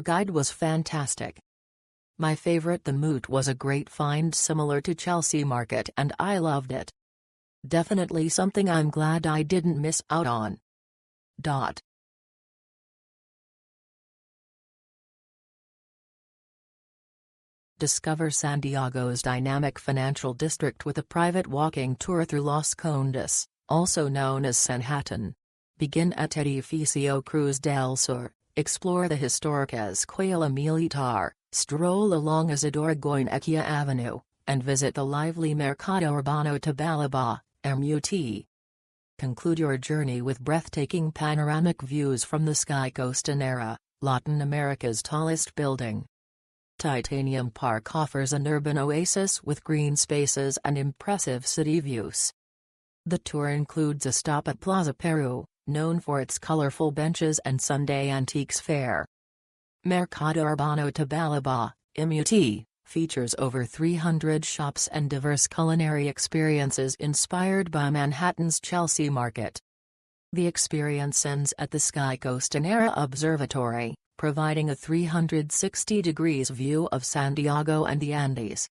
tour guide was fantastic. My favorite, the MUT, was a great find similar to Chelsea Market, and I loved it. Definitely something I'm glad I didn't miss out on. Discover Santiago's dynamic financial district with a private walking tour through Las Condes, also known as Sanhattan. Begin at Edificio Cruz del Sur, explore the historic Escuela Militar, stroll along Isidora Goyenechea Avenue, and visit the lively Mercado Urbano Tobalaba, MUT. Conclude your journey with breathtaking panoramic views from the Sky Costanera, Latin America's tallest building. Titanium Park offers an urban oasis with green spaces and impressive city views. The tour includes a stop at Plaza Perú, known for its colorful benches and Sunday antiques fair. Mercado Urbano Tobalaba, MUT, features over 300 shops and diverse culinary experiences inspired by Manhattan's Chelsea Market. The experience ends at the Sky Costanera Observatory, providing a 360 degrees view of Santiago and the Andes.